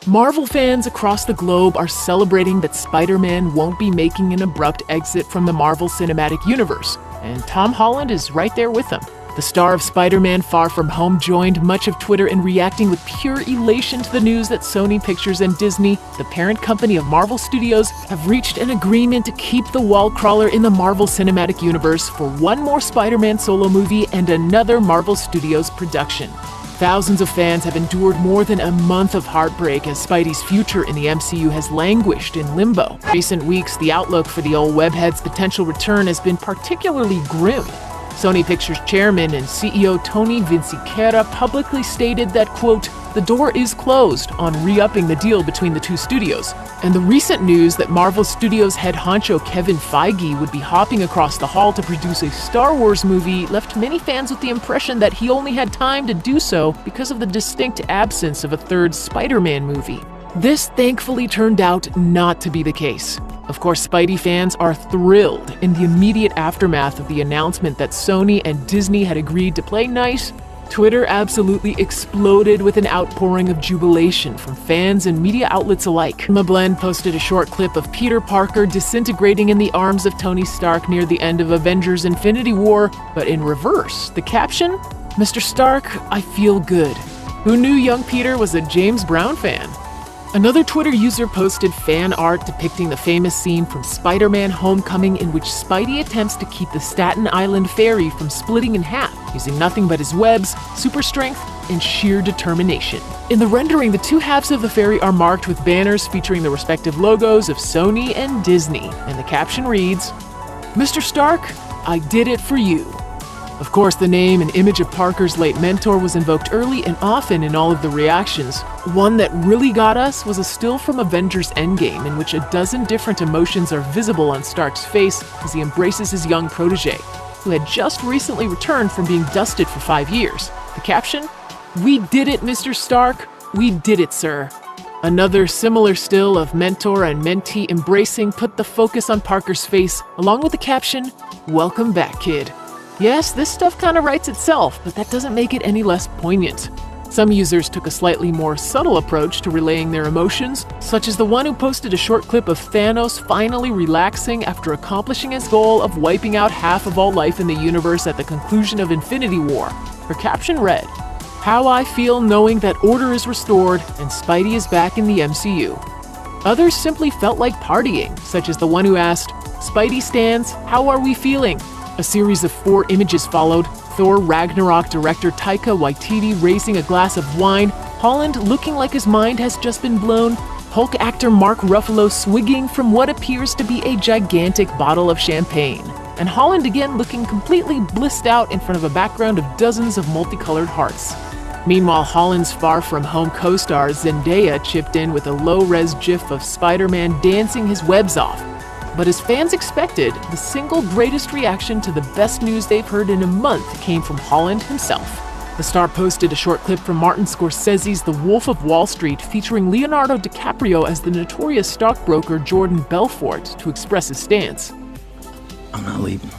Marvel fans across the globe are celebrating that Spider-Man won't be making an abrupt exit from the Marvel Cinematic Universe, and Tom Holland is right there with them. The star of Spider-Man Far From Home joined much of Twitter in reacting with pure elation to the news that Sony Pictures and Disney, the parent company of Marvel Studios, have reached an agreement to keep the wall crawler in the Marvel Cinematic Universe for one more Spider-Man solo movie and another Marvel Studios production. Thousands of fans have endured more than a month of heartbreak as Spidey's future in the MCU has languished in limbo. In recent weeks, the outlook for the old webhead's potential return has been particularly grim. Sony Pictures chairman and CEO Tony Vinciquerra publicly stated that, quote, "The door is closed" on re-upping the deal between the two studios. And the recent news that Marvel Studios head honcho Kevin Feige would be hopping across the hall to produce a Star Wars movie left many fans with the impression that he only had time to do so because of the distinct absence of a third Spider-Man movie. This thankfully turned out not to be the case. Of course, Spidey fans are thrilled in the immediate aftermath of the announcement that Sony and Disney had agreed to play nice. Twitter absolutely exploded with an outpouring of jubilation from fans and media outlets alike. Blend posted a short clip of Peter Parker disintegrating in the arms of Tony Stark near the end of Avengers Infinity War, but in reverse. The caption, "Mr. Stark, I feel good." Who knew young Peter was a James Brown fan? Another Twitter user posted fan art depicting the famous scene from Spider-Man Homecoming in which Spidey attempts to keep the Staten Island ferry from splitting in half, using nothing but his webs, super strength, and sheer determination. In the rendering, the two halves of the ferry are marked with banners featuring the respective logos of Sony and Disney, and the caption reads, "Mr. Stark, I did it for you." Of course, the name and image of Parker's late mentor was invoked early and often in all of the reactions. One that really got us was a still from Avengers Endgame in which a dozen different emotions are visible on Stark's face as he embraces his young protege, who had just recently returned from being dusted for 5 years. The caption, "We did it, Mr. Stark. We did it, sir." Another similar still of mentor and mentee embracing put the focus on Parker's face, along with the caption, "Welcome back, kid." Yes, this stuff kind of writes itself, but that doesn't make it any less poignant. Some users took a slightly more subtle approach to relaying their emotions, such as the one who posted a short clip of Thanos finally relaxing after accomplishing his goal of wiping out half of all life in the universe at the conclusion of Infinity War. Her caption read, "How I feel knowing that order is restored and Spidey is back in the MCU." Others simply felt like partying, such as the one who asked, "Spidey stans, how are we feeling?" A series of 4 images followed, Thor Ragnarok director Taika Waititi raising a glass of wine, Holland looking like his mind has just been blown, Hulk actor Mark Ruffalo swigging from what appears to be a gigantic bottle of champagne, and Holland again looking completely blissed out in front of a background of dozens of multicolored hearts. Meanwhile, Holland's Far From Home co-star Zendaya chipped in with a low-res gif of Spider-Man dancing his webs off. But as fans expected, the single greatest reaction to the best news they've heard in a month came from Holland himself. The star posted a short clip from Martin Scorsese's The Wolf of Wall Street featuring Leonardo DiCaprio as the notorious stockbroker Jordan Belfort to express his stance. "I'm not leaving.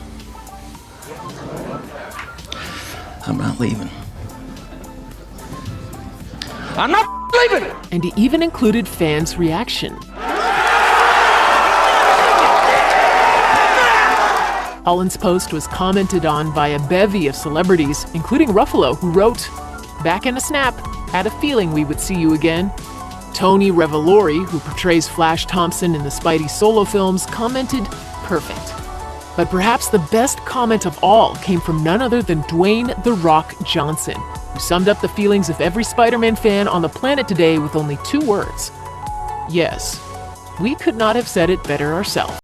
I'm not leaving. I'm not leaving!" And he even included fans' reaction. Holland's post was commented on by a bevy of celebrities, including Ruffalo, who wrote, "Back in a snap, had a feeling we would see you again." Tony Revolori, who portrays Flash Thompson in the Spidey solo films, commented, "Perfect." But perhaps the best comment of all came from none other than Dwayne "The Rock" Johnson, who summed up the feelings of every Spider-Man fan on the planet today with only 2 words. "Yes, we could not have said it better ourselves."